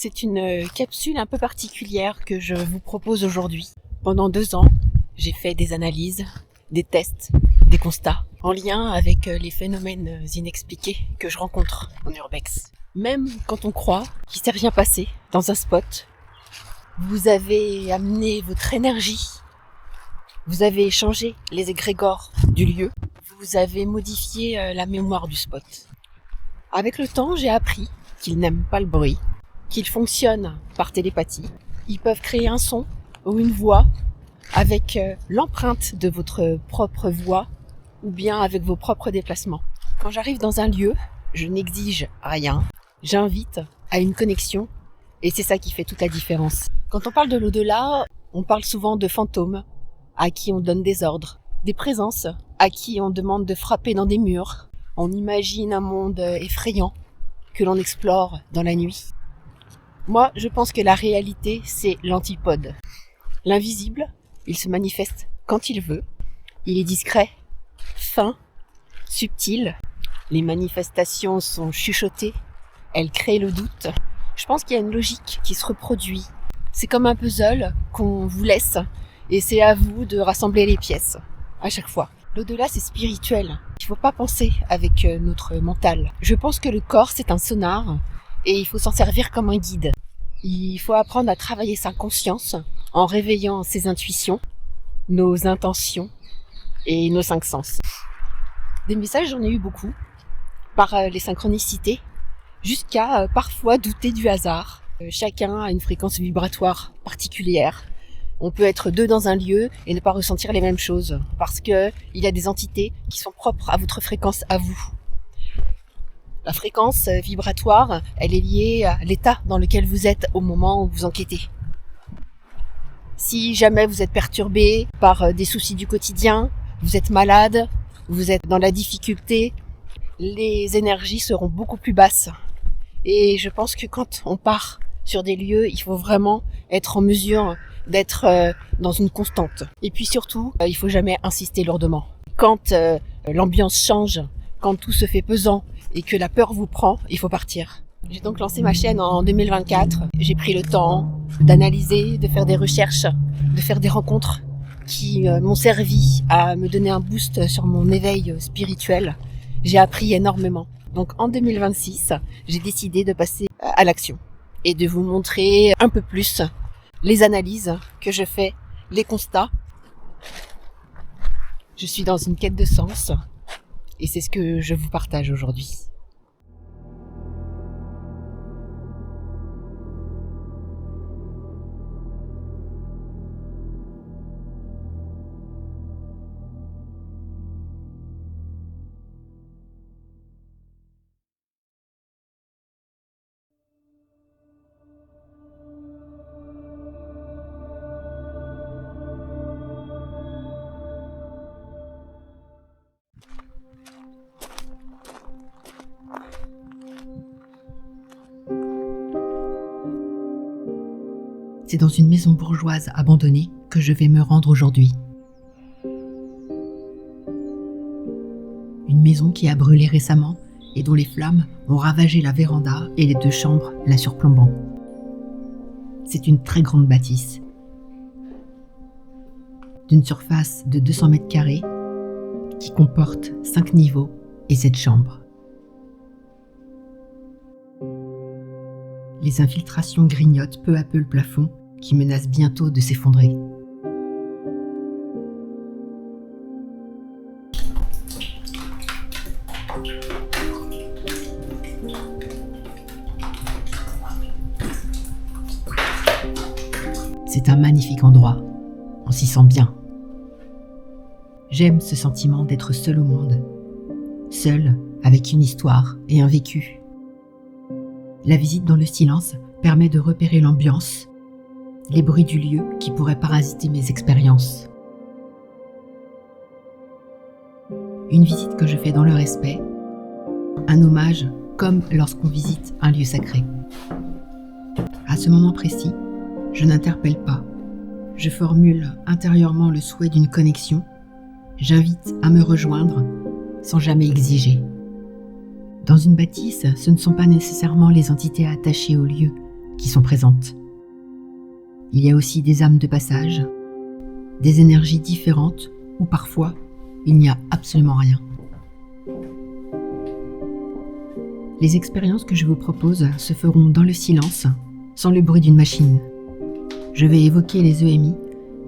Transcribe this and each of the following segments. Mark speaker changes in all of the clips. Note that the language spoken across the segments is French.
Speaker 1: C'est une capsule un peu particulière que je vous propose aujourd'hui. Pendant 2 ans, j'ai fait des analyses, des tests, des constats en lien avec les phénomènes inexpliqués que je rencontre en urbex. Même quand on croit qu'il s'est rien passé dans un spot, vous avez amené votre énergie, vous avez changé les égrégores du lieu, vous avez modifié la mémoire du spot. Avec le temps, j'ai appris qu'ils n'aiment pas le bruit, qu'ils fonctionnent par télépathie. Ils peuvent créer un son ou une voix avec l'empreinte de votre propre voix ou bien avec vos propres déplacements. Quand j'arrive dans un lieu, je n'exige rien, j'invite à une connexion et c'est ça qui fait toute la différence. Quand on parle de l'au-delà, on parle souvent de fantômes à qui on donne des ordres, des présences à qui on demande de frapper dans des murs. On imagine un monde effrayant que l'on explore dans la nuit. Moi, je pense que la réalité, c'est l'antipode. L'invisible, il se manifeste quand il veut. Il est discret, fin, subtil. Les manifestations sont chuchotées. Elles créent le doute. Je pense qu'il y a une logique qui se reproduit. C'est comme un puzzle qu'on vous laisse et c'est à vous de rassembler les pièces à chaque fois. L'au-delà, c'est spirituel. Il ne faut pas penser avec notre mental. Je pense que le corps, c'est un sonar et il faut s'en servir comme un guide. Il faut apprendre à travailler sa conscience en réveillant ses intuitions, nos intentions et nos 5 sens. Des messages, j'en ai eu beaucoup, par les synchronicités, jusqu'à parfois douter du hasard. Chacun a une fréquence vibratoire particulière. On peut être 2 dans un lieu et ne pas ressentir les mêmes choses, parce que il y a des entités qui sont propres à votre fréquence à vous. La fréquence vibratoire, elle est liée à l'état dans lequel vous êtes au moment où vous enquêtez. Si jamais vous êtes perturbé par des soucis du quotidien, vous êtes malade, vous êtes dans la difficulté, les énergies seront beaucoup plus basses. Et je pense que quand on part sur des lieux, il faut vraiment être en mesure d'être dans une constante. Et puis surtout, il faut jamais insister lourdement. Quand l'ambiance change, quand tout se fait pesant et que la peur vous prend, il faut partir. J'ai donc lancé ma chaîne en 2024. J'ai pris le temps d'analyser, de faire des recherches, de faire des rencontres qui m'ont servi à me donner un boost sur mon éveil spirituel. J'ai appris énormément. Donc en 2026, j'ai décidé de passer à l'action et de vous montrer un peu plus les analyses que je fais, les constats. Je suis dans une quête de sens et c'est ce que je vous partage aujourd'hui.
Speaker 2: C'est dans une maison bourgeoise abandonnée que je vais me rendre aujourd'hui. Une maison qui a brûlé récemment et dont les flammes ont ravagé la véranda et les 2 chambres la surplombant. C'est une très grande bâtisse, d'une surface de 200 mètres carrés, qui comporte 5 niveaux et 7 chambres. Les infiltrations grignotent peu à peu le plafond qui menace bientôt de s'effondrer. C'est un magnifique endroit, on s'y sent bien. J'aime ce sentiment d'être seul au monde, seul avec une histoire et un vécu. La visite dans le silence permet de repérer l'ambiance, les bruits du lieu qui pourraient parasiter mes expériences. Une visite que je fais dans le respect, un hommage comme lorsqu'on visite un lieu sacré. À ce moment précis, je n'interpelle pas, je formule intérieurement le souhait d'une connexion, j'invite à me rejoindre sans jamais exiger. Dans une bâtisse, ce ne sont pas nécessairement les entités attachées au lieu qui sont présentes. Il y a aussi des âmes de passage, des énergies différentes où parfois il n'y a absolument rien. Les expériences que je vous propose se feront dans le silence, sans le bruit d'une machine. Je vais évoquer les EMI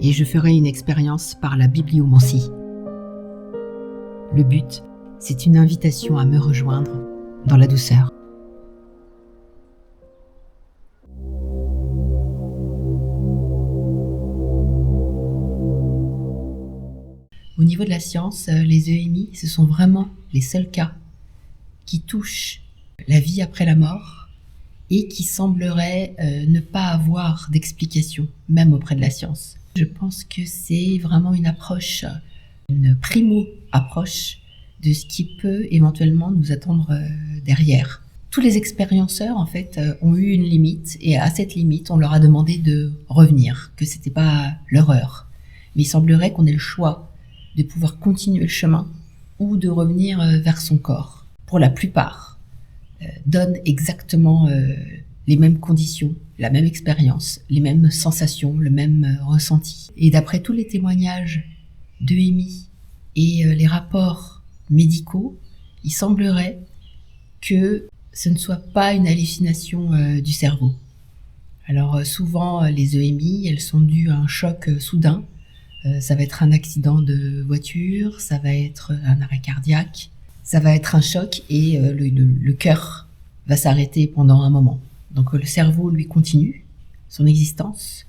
Speaker 2: et je ferai une expérience par la bibliomancie. Le but, c'est une invitation à me rejoindre dans la douceur. Au niveau de la science, les EMI, ce sont vraiment les seuls cas qui touchent la vie après la mort et qui sembleraient ne pas avoir d'explication, même auprès de la science. Je pense que c'est vraiment une approche, une primo-approche de ce qui peut éventuellement nous attendre derrière. Tous les expérienceurs, en fait, ont eu une limite et à cette limite, on leur a demandé de revenir, que c'était pas leur heure. Mais il semblerait qu'on ait le choix de pouvoir continuer le chemin ou de revenir vers son corps. Pour la plupart, donnent exactement les mêmes conditions, la même expérience, les mêmes sensations, le même ressenti. Et d'après tous les témoignages d'EMI et les rapports médicaux, il semblerait que ce ne soit pas une hallucination du cerveau. Alors souvent, les EMI, elles sont dues à un choc soudain. Ça va être un accident de voiture, ça va être un arrêt cardiaque, ça va être un choc et le cœur va s'arrêter pendant un moment. Donc le cerveau, lui, continue son existence.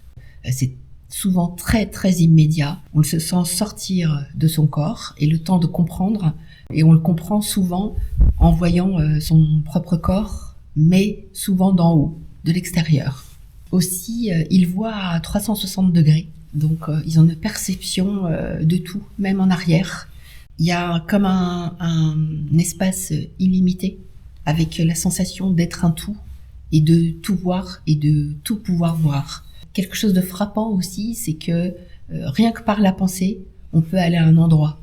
Speaker 2: C'est souvent très très immédiat. On se sent sortir de son corps et le temps de comprendre. Et on le comprend souvent en voyant son propre corps, mais souvent d'en haut, de l'extérieur. Aussi, il voit à 360 degrés. Donc, ils ont une perception de tout, même en arrière. Il y a comme un espace illimité, avec la sensation d'être un tout, et de tout voir, et de tout pouvoir voir. Quelque chose de frappant aussi, c'est que rien que par la pensée, on peut aller à un endroit.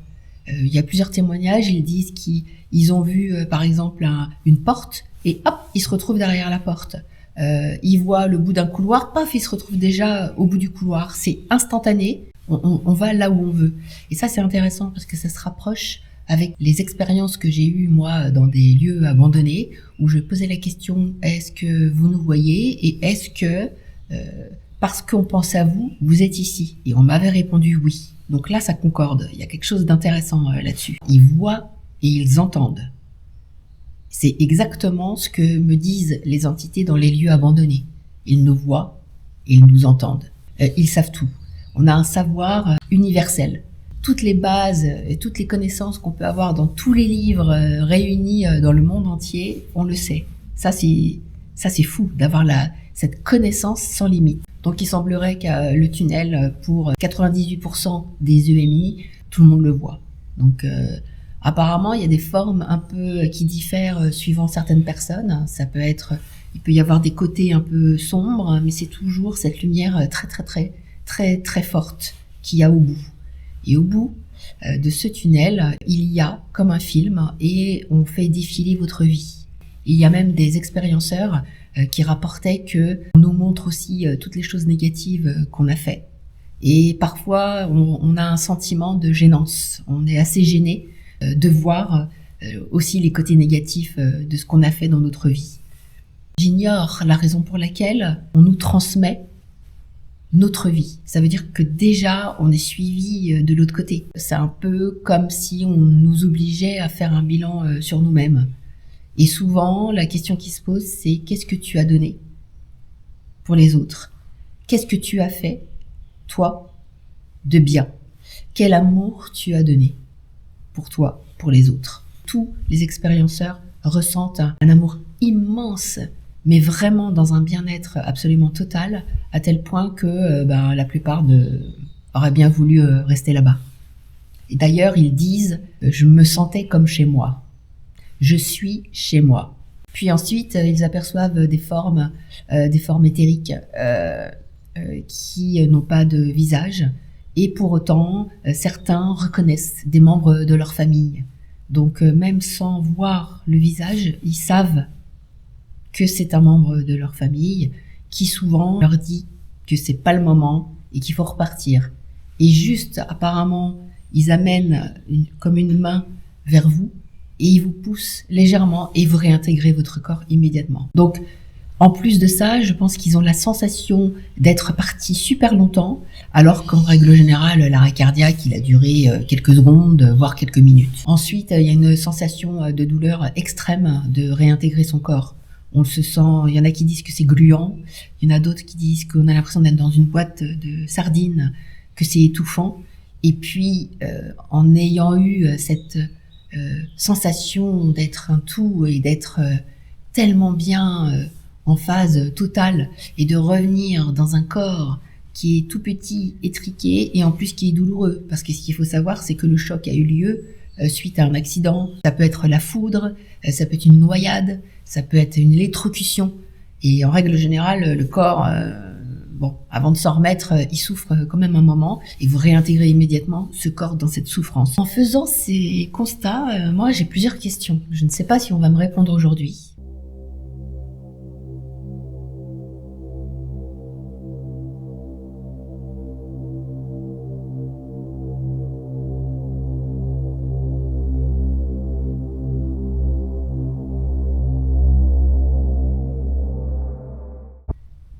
Speaker 2: Il y a plusieurs témoignages, ils disent qu'ils ont vu, par exemple, une porte, et hop, ils se retrouvent derrière la porte. Il voit le bout d'un couloir, paf, il se retrouve déjà au bout du couloir. C'est instantané, on va là où on veut. Et ça, c'est intéressant parce que ça se rapproche avec les expériences que j'ai eues, moi, dans des lieux abandonnés, où je posais la question, est-ce que vous nous voyez? Et est-ce que, parce qu'on pense à vous, vous êtes ici? Et on m'avait répondu oui. Donc là, ça concorde. Il y a quelque chose d'intéressant là-dessus. Ils voient et ils entendent. C'est exactement ce que me disent les entités dans les lieux abandonnés. Ils nous voient et ils nous entendent. Ils savent tout. On a un savoir universel. Toutes les bases et toutes les connaissances qu'on peut avoir dans tous les livres réunis dans le monde entier, on le sait. Ça c'est fou d'avoir cette connaissance sans limite. Donc il semblerait que le tunnel, pour 98% des EMI, tout le monde le voit. Donc apparemment, il y a des formes un peu qui diffèrent suivant certaines personnes. Il peut y avoir des côtés un peu sombres, mais c'est toujours cette lumière très forte qu'il y a au bout. Et au bout de ce tunnel, il y a comme un film et on fait défiler votre vie. Il y a même des expérienceurs qui rapportaient que on nous montre aussi toutes les choses négatives qu'on a fait. Et parfois, on a un sentiment de gênance. On est assez gêné de voir aussi les côtés négatifs de ce qu'on a fait dans notre vie. J'ignore la raison pour laquelle on nous transmet notre vie. Ça veut dire que déjà, on est suivi de l'autre côté. C'est un peu comme si on nous obligeait à faire un bilan sur nous-mêmes. Et souvent, la question qui se pose, c'est qu'est-ce que tu as donné pour les autres? Qu'est-ce que tu as fait, toi, de bien? Quel amour tu as donné pour toi, pour les autres? Tous les expérienceurs ressentent un amour immense, mais vraiment dans un bien-être absolument total, à tel point que la plupart auraient bien voulu rester là-bas. Et d'ailleurs, ils disent « je me sentais comme chez moi ». Je suis chez moi. Puis ensuite, ils aperçoivent des formes éthériques qui n'ont pas de visage. Et pour autant, certains reconnaissent des membres de leur famille. Donc, même sans voir le visage, ils savent que c'est un membre de leur famille. qui souvent leur dit que c'est pas le moment et qu'il faut repartir. Et juste, apparemment, ils amènent comme une main vers vous et ils vous poussent légèrement et vous réintégrez votre corps immédiatement. Donc, en plus de ça, je pense qu'ils ont la sensation d'être partis super longtemps, alors qu'en règle générale, l'arrêt cardiaque, il a duré quelques secondes, voire quelques minutes. Ensuite, il y a une sensation de douleur extrême de réintégrer son corps. On se sent, il y en a qui disent que c'est gluant, il y en a d'autres qui disent qu'on a l'impression d'être dans une boîte de sardines, que c'est étouffant. Et puis, en ayant eu cette sensation d'être un tout et d'être tellement bien en phase totale et de revenir dans un corps qui est tout petit, étriqué et en plus qui est douloureux. Parce que ce qu'il faut savoir, c'est que le choc a eu lieu suite à un accident. Ça peut être la foudre, ça peut être une noyade, ça peut être une électrocution. Et en règle générale, le corps, avant de s'en remettre, il souffre quand même un moment et vous réintégrez immédiatement ce corps dans cette souffrance. En faisant ces constats, moi j'ai plusieurs questions. Je ne sais pas si on va me répondre aujourd'hui.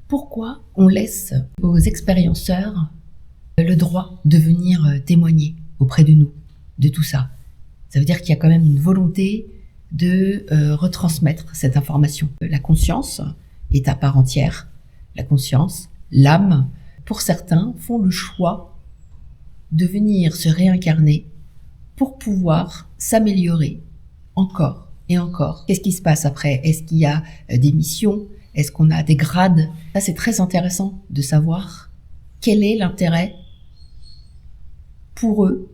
Speaker 2: Pourquoi on laisse aux expérienceurs le droit de venir témoigner auprès de nous de tout ça? Ça veut dire qu'il y a quand même une volonté de retransmettre cette information. La conscience est à part entière. La conscience, l'âme, pour certains, font le choix de venir se réincarner pour pouvoir s'améliorer encore et encore. Qu'est-ce qui se passe après? Est-ce qu'il y a des missions? Est-ce qu'on a des grades? Ça, c'est très intéressant de savoir quel est l'intérêt pour eux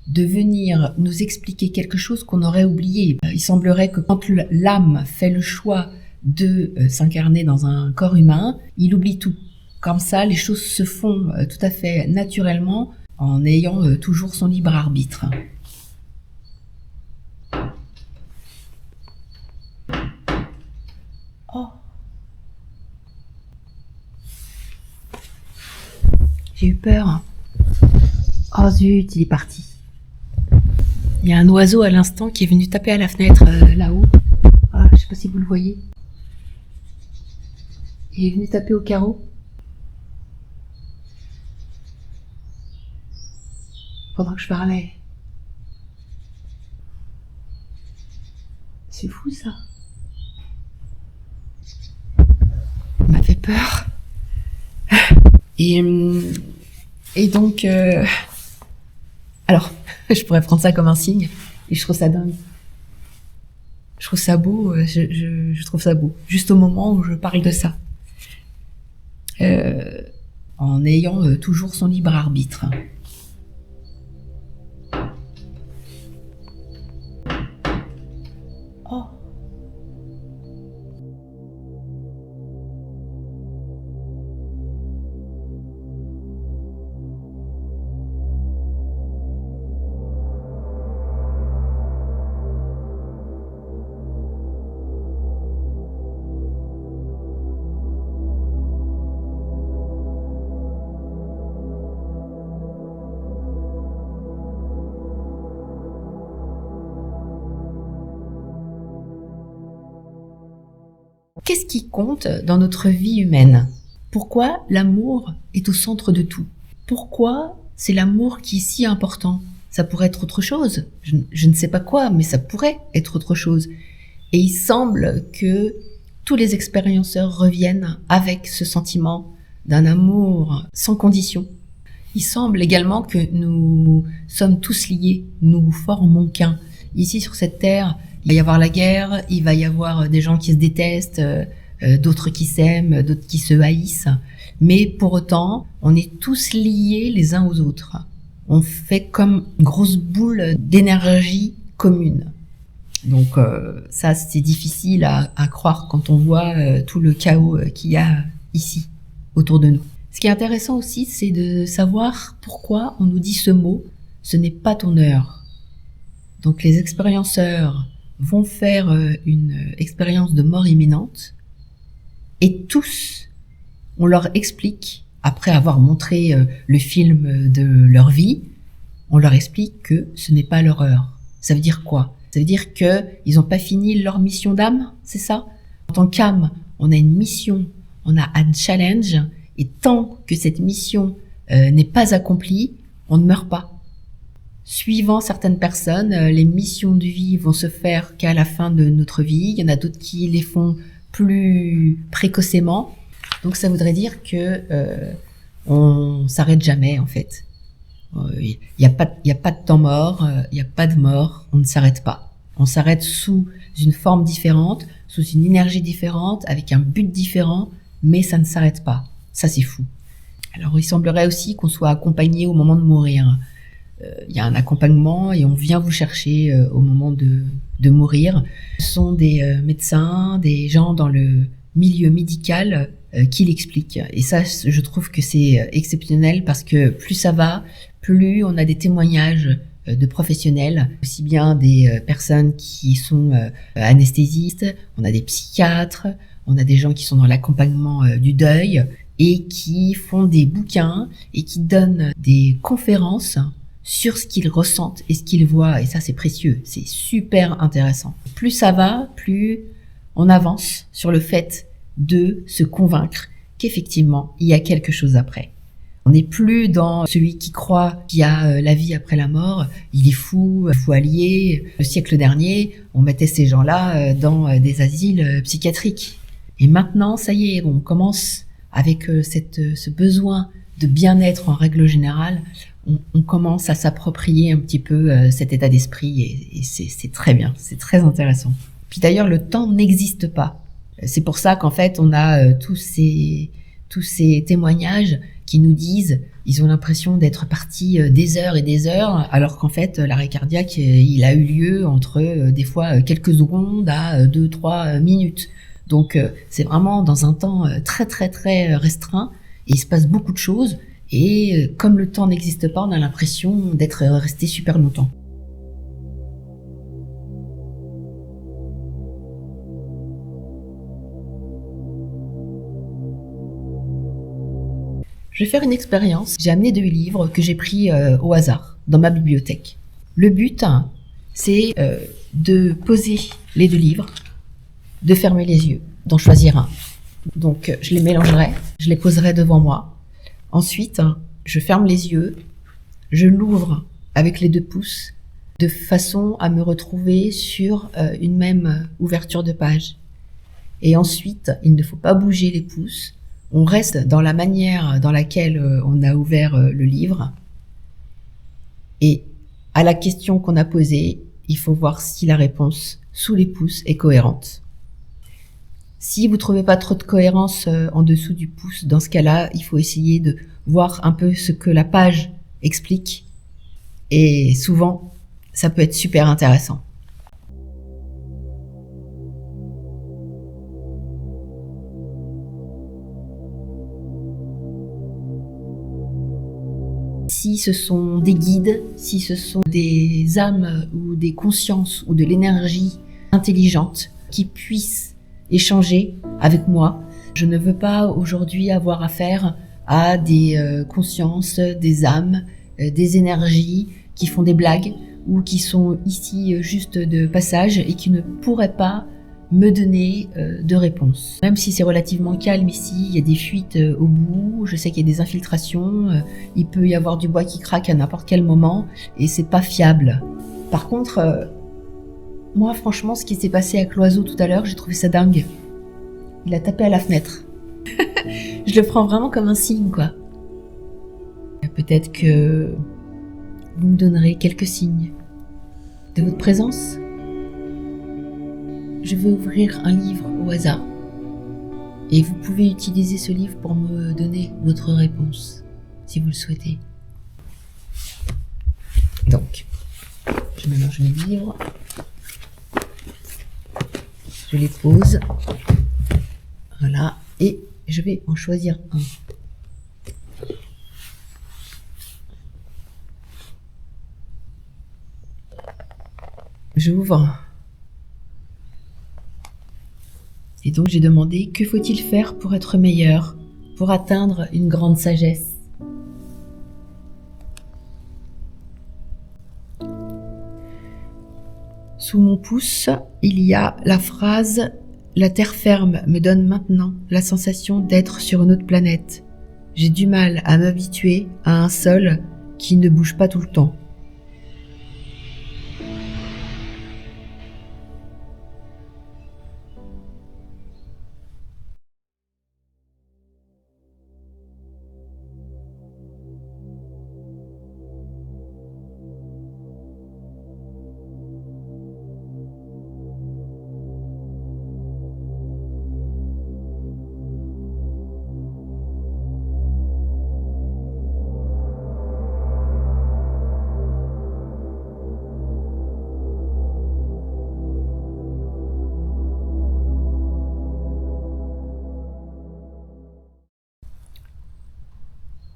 Speaker 2: de venir nous expliquer quelque chose qu'on aurait oublié. Il semblerait que quand l'âme fait le choix de s'incarner dans un corps humain, il oublie tout. Comme ça, les choses se font tout à fait naturellement en ayant toujours son libre arbitre. Oh. J'ai eu peur. Oh zut, il est parti. Il y a un oiseau à l'instant qui est venu taper à la fenêtre là-haut. Ah, je sais pas si vous le voyez. Il est venu taper au carreau. Pendant que je parlais. C'est fou ça. Il m'a fait peur. Et donc, alors, je pourrais prendre ça comme un signe, et je trouve ça dingue. Je trouve ça beau, je trouve ça beau. Juste au moment où je parle de ça. En ayant toujours son libre arbitre. Oh. Qu'est-ce qui compte dans notre vie humaine? Pourquoi l'amour est au centre de tout? Pourquoi c'est l'amour qui est si important? Ça pourrait être autre chose. Je ne sais pas quoi, mais ça pourrait être autre chose. Et il semble que tous les expérienceurs reviennent avec ce sentiment d'un amour sans condition. Il semble également que nous sommes tous liés, nous formons qu'un. Ici sur cette terre, il va y avoir la guerre, il va y avoir des gens qui se détestent, d'autres qui s'aiment, d'autres qui se haïssent. Mais pour autant, on est tous liés les uns aux autres. On fait comme une grosse boule d'énergie commune. Donc ça, c'est difficile à croire quand on voit tout le chaos qu'il y a ici, autour de nous. Ce qui est intéressant aussi, c'est de savoir pourquoi on nous dit ce mot « ce n'est pas ton heure ». Donc les expérienceurs vont faire une expérience de mort imminente Et tous, on leur explique, après avoir montré le film de leur vie, on leur explique que ce n'est pas leur heure. Ça veut dire quoi? Ça veut dire qu'ils n'ont pas fini leur mission d'âme, c'est ça? En tant qu'âme, on a une mission, on a un challenge, et tant que cette mission n'est pas accomplie, on ne meurt pas. Suivant certaines personnes, les missions de vie vont se faire qu'à la fin de notre vie. Il y en a d'autres qui les font plus précocement. Donc ça voudrait dire que on s'arrête jamais en fait. Il n'y a pas de temps mort, il n'y a pas de mort, on ne s'arrête pas. On s'arrête sous une forme différente, sous une énergie différente, avec un but différent, mais ça ne s'arrête pas. Ça c'est fou. Alors il semblerait aussi qu'on soit accompagné au moment de mourir. Il y a un accompagnement et on vient vous chercher au moment de mourir. Ce sont des médecins, des gens dans le milieu médical qui l'expliquent. Et ça, je trouve que c'est exceptionnel parce que plus ça va, plus on a des témoignages de professionnels, aussi bien des personnes qui sont anesthésistes, on a des psychiatres, on a des gens qui sont dans l'accompagnement du deuil et qui font des bouquins et qui donnent des conférences sur ce qu'ils ressentent et ce qu'ils voient. Et ça, c'est précieux. C'est super intéressant. Plus ça va, plus on avance sur le fait de se convaincre qu'effectivement, il y a quelque chose après. On n'est plus dans celui qui croit qu'il y a la vie après la mort. Il est fou, fou allié. Le siècle dernier, on mettait ces gens-là dans des asiles psychiatriques. Et maintenant, ça y est, on commence avec ce besoin de bien-être en règle générale. On commence à s'approprier un petit peu cet état d'esprit et c'est très bien, c'est très intéressant. Puis d'ailleurs, le temps n'existe pas. C'est pour ça qu'en fait, on a tous ces témoignages qui nous disent, ils ont l'impression d'être partis des heures et des heures, alors qu'en fait, l'arrêt cardiaque, il a eu lieu entre des fois quelques secondes à 2-3 minutes. Donc, c'est vraiment dans un temps très très très restreint et il se passe beaucoup de choses. Et comme le temps n'existe pas, on a l'impression d'être resté super longtemps. Je vais faire une expérience. J'ai amené 2 livres que j'ai pris au hasard dans ma bibliothèque. Le but, c'est de poser les 2 livres, de fermer les yeux, d'en choisir un. Donc, je les mélangerai, je les poserai devant moi. Ensuite, je ferme les yeux, je l'ouvre avec les 2 pouces de façon à me retrouver sur une même ouverture de page. Et ensuite, il ne faut pas bouger les pouces. On reste dans la manière dans laquelle on a ouvert le livre. Et à la question qu'on a posée, il faut voir si la réponse sous les pouces est cohérente. Si vous trouvez pas trop de cohérence en dessous du pouce, dans ce cas-là, il faut essayer de voir un peu ce que la page explique. Et souvent, ça peut être super intéressant. Si ce sont des guides, si ce sont des âmes ou des consciences ou de l'énergie intelligente qui puissent échanger avec moi. Je ne veux pas aujourd'hui avoir affaire à des consciences, des âmes, des énergies qui font des blagues ou qui sont ici juste de passage et qui ne pourraient pas me donner de réponse. Même si c'est relativement calme ici, il y a des fuites au bout, je sais qu'il y a des infiltrations, il peut y avoir du bois qui craque à n'importe quel moment et c'est pas fiable. Par contre, moi franchement ce qui s'est passé avec l'oiseau tout à l'heure, j'ai trouvé ça dingue. Il a tapé à la fenêtre. Je le prends vraiment comme un signe quoi. Peut-être que vous me donnerez quelques signes de votre présence. Je vais ouvrir un livre au hasard et vous pouvez utiliser ce livre pour me donner votre réponse si vous le souhaitez. Donc, je mélange mes livres, je les pose, voilà, et je vais en choisir un. J'ouvre. Et donc j'ai demandé que faut-il faire pour être meilleur, pour atteindre une grande sagesse. Sous mon pouce, il y a la phrase « La terre ferme me donne maintenant la sensation d'être sur une autre planète. J'ai du mal à m'habituer à un sol qui ne bouge pas tout le temps. »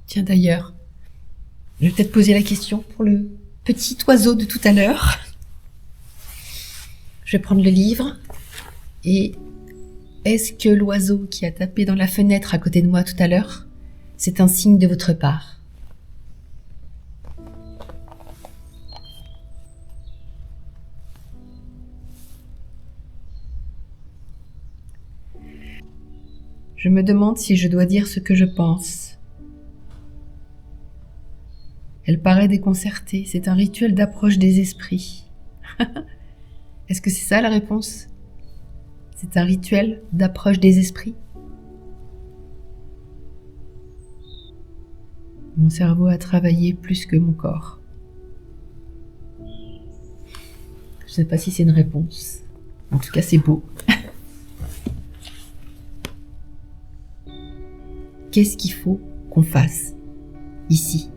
Speaker 2: Tiens d'ailleurs, je vais peut-être poser la question pour le petit oiseau de tout à l'heure. Je vais prendre le livre et est-ce que l'oiseau qui a tapé dans la fenêtre à côté de moi tout à l'heure, c'est un signe de votre part? Je me demande si je dois dire ce que je pense. Elle paraît déconcertée, c'est un rituel d'approche des esprits. Est-ce que c'est ça la réponse? C'est un rituel d'approche des esprits? Mon cerveau a travaillé plus que mon corps. Je ne sais pas si c'est une réponse. En tout cas, c'est beau. Qu'est-ce qu'il faut qu'on fasse ici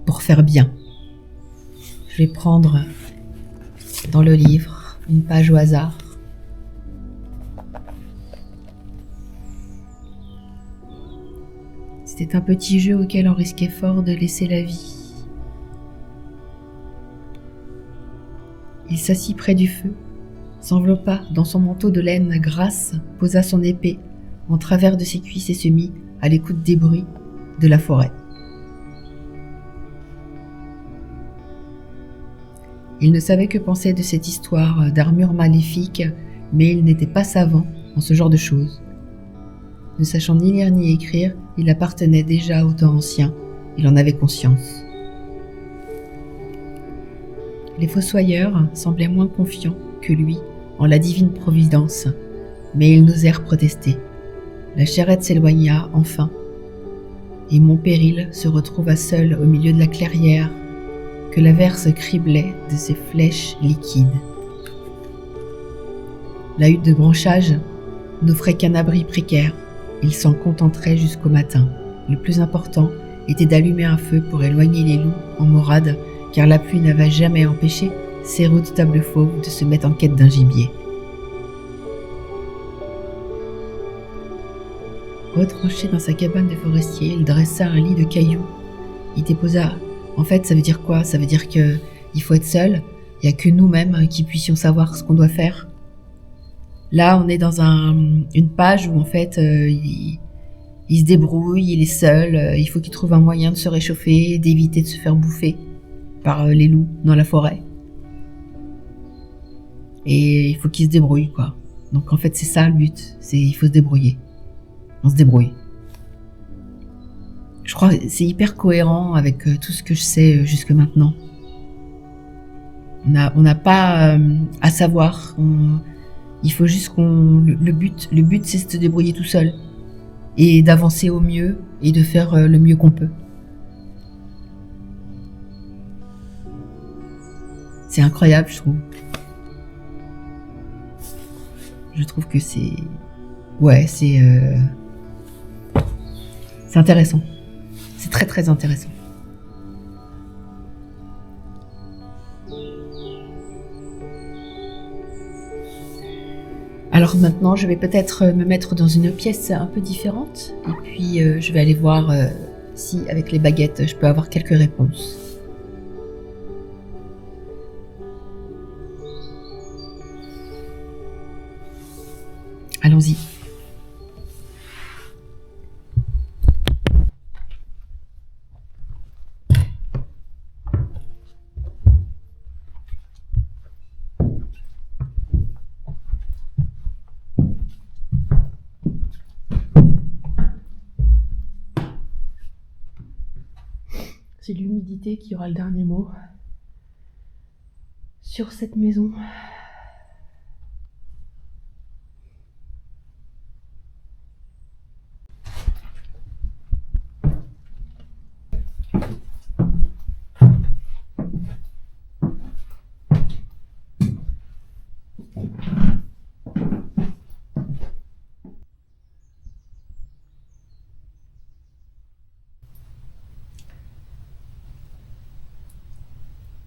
Speaker 2: pour faire bien? Je vais prendre dans le livre une page au hasard. C'était un petit jeu auquel on risquait fort de laisser la vie. Il s'assit près du feu, s'enveloppa dans son manteau de laine grasse, posa son épée en travers de ses cuisses et se mit à l'écoute des bruits de la forêt. Il ne savait que penser de cette histoire d'armure maléfique, mais il n'était pas savant en ce genre de choses. Ne sachant ni lire ni écrire, il appartenait déjà au temps ancien, il en avait conscience. Les fossoyeurs semblaient moins confiants que lui en la divine providence, mais ils n'osèrent protester. La charrette s'éloigna enfin, et mon péril se retrouva seul au milieu de la clairière que l'averse criblait de ses flèches liquides. La hutte de branchage n'offrait qu'un abri précaire. Il s'en contenterait jusqu'au matin. Le plus important était d'allumer un feu pour éloigner les loups en morade, car la pluie n'avait jamais empêché ces redoutables fauves de se mettre en quête d'un gibier. Retranché dans sa cabane de forestier, il dressa un lit de cailloux. Il déposa. En fait, ça veut dire quoi? Ça veut dire que il faut être seul. Il n'y a que nous-mêmes qui puissions savoir ce qu'on doit faire. Là, on est dans une page où en fait, il se débrouille, il est seul. Il faut qu'il trouve un moyen de se réchauffer, d'éviter de se faire bouffer par les loups dans la forêt. Et il faut qu'il se débrouille, quoi. Donc en fait, c'est ça le but. Il faut se débrouiller. On se débrouille. Je crois que c'est hyper cohérent avec tout ce que je sais jusque maintenant. On n'a pas à savoir. Il faut juste le but c'est de se débrouiller tout seul et d'avancer au mieux et de faire le mieux qu'on peut. C'est incroyable, je trouve. Je trouve que c'est intéressant. C'est très très intéressant. Alors maintenant, je vais peut-être me mettre dans une pièce un peu différente et puis je vais aller voir si avec les baguettes je peux avoir quelques réponses. Alors allons-y.
Speaker 1: C'est l'humidité qui aura le dernier mot sur cette maison.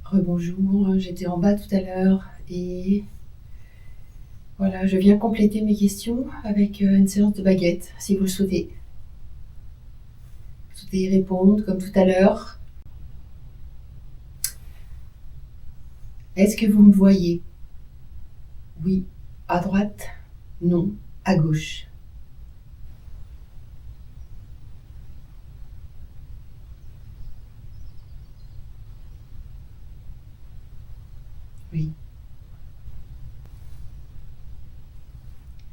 Speaker 2: Rebonjour, j'étais en bas tout à l'heure et voilà, je viens compléter mes questions avec une séance de baguette, si vous le souhaitez. Vous souhaitez y répondre comme tout à l'heure. Est-ce que vous me voyez? Oui, à droite? Non, à gauche. Oui.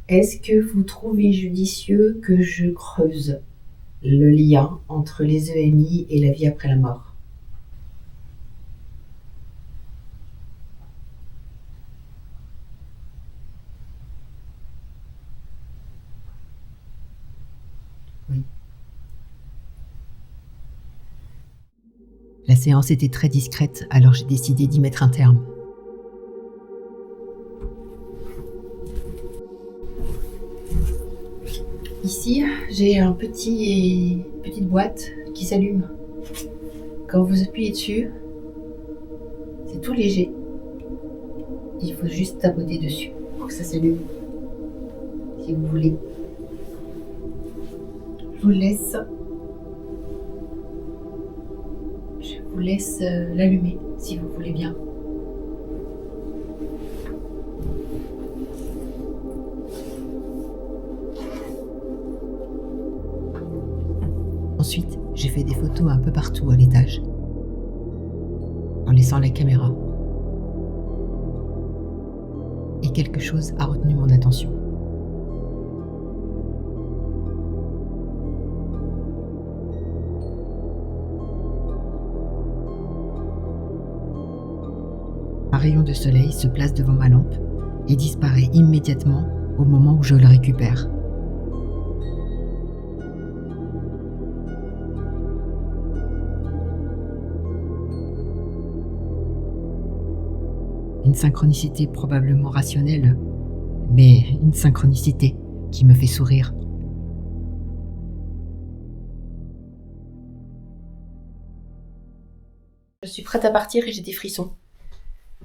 Speaker 2: Est-ce que vous trouvez judicieux que je creuse le lien entre les EMI et la vie après la mort? Oui. La séance était très discrète, alors j'ai décidé d'y mettre un terme. Ici, j'ai une petite boîte qui s'allume. Quand vous appuyez dessus, c'est tout léger. Il faut juste tapoter dessus pour que ça s'allume. Si vous voulez. Je vous laisse l'allumer si vous voulez bien. Ensuite, j'ai fait des photos un peu partout à l'étage, en laissant la caméra. Et quelque chose a retenu mon attention. Un rayon de soleil se place devant ma lampe et disparaît immédiatement au moment où je le récupère. Une synchronicité probablement rationnelle, mais une synchronicité qui me fait sourire. Je suis prête à partir et j'ai des frissons.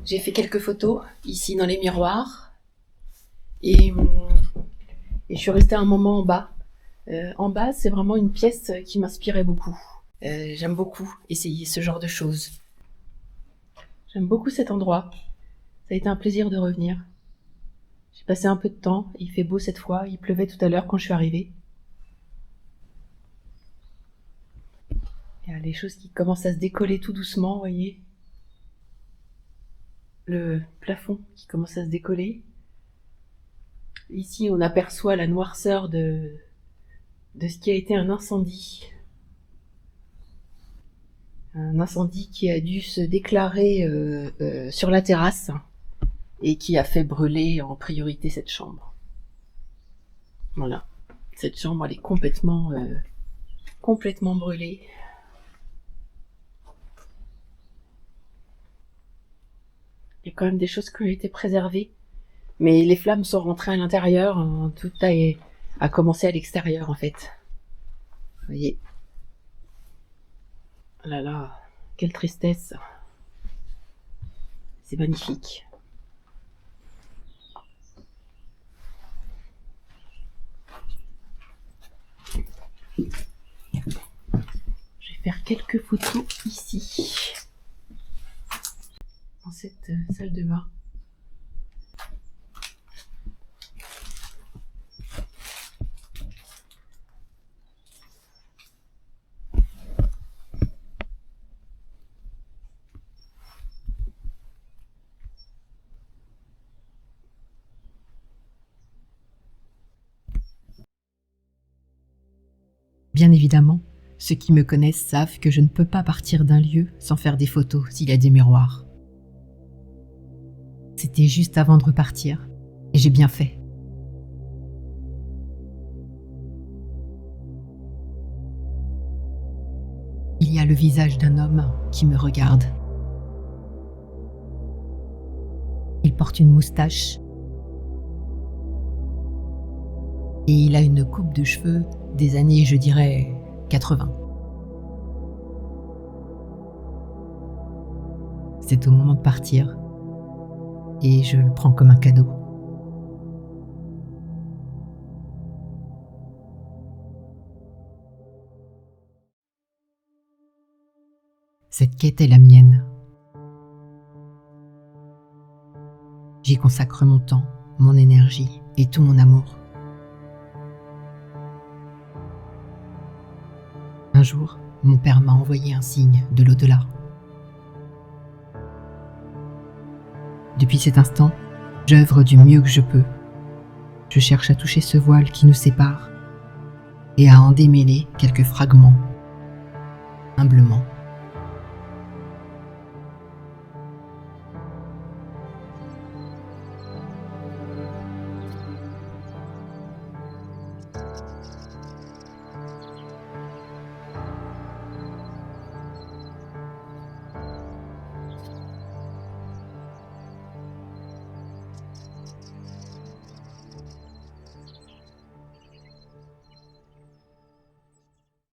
Speaker 2: J'ai fait quelques photos ici dans les miroirs et je suis restée un moment en bas. En bas, c'est vraiment une pièce qui m'inspirait beaucoup. J'aime beaucoup essayer ce genre de choses. J'aime beaucoup cet endroit. Ça a été un plaisir de revenir. J'ai passé un peu de temps, il fait beau cette fois, il pleuvait tout à l'heure quand je suis arrivée. Il y a les choses qui commencent à se décoller tout doucement, vous voyez. Le plafond qui commence à se décoller. Ici, on aperçoit la noirceur de ce qui a été un incendie. Un incendie qui a dû se déclarer sur la terrasse et qui a fait brûler en priorité cette chambre. Voilà. Cette chambre, elle est complètement brûlée. Il y a quand même des choses qui ont été préservées, mais les flammes sont rentrées à l'intérieur, tout a commencé à l'extérieur en fait. Vous voyez. Oh là là, quelle tristesse. C'est magnifique. Je vais faire quelques photos ici, dans cette salle de bain. Bien évidemment, ceux qui me connaissent savent que je ne peux pas partir d'un lieu sans faire des photos s'il y a des miroirs. C'était juste avant de repartir, et j'ai bien fait. Il y a le visage d'un homme qui me regarde. Il porte une moustache et il a une coupe de cheveux des années, je dirais, 80. C'est au moment de partir et je le prends comme un cadeau. Cette quête est la mienne. J'y consacre mon temps, mon énergie et tout mon amour. Un jour, mon père m'a envoyé un signe de l'au-delà. Depuis cet instant, j'œuvre du mieux que je peux. Je cherche à toucher ce voile qui nous sépare et à en démêler quelques fragments, humblement.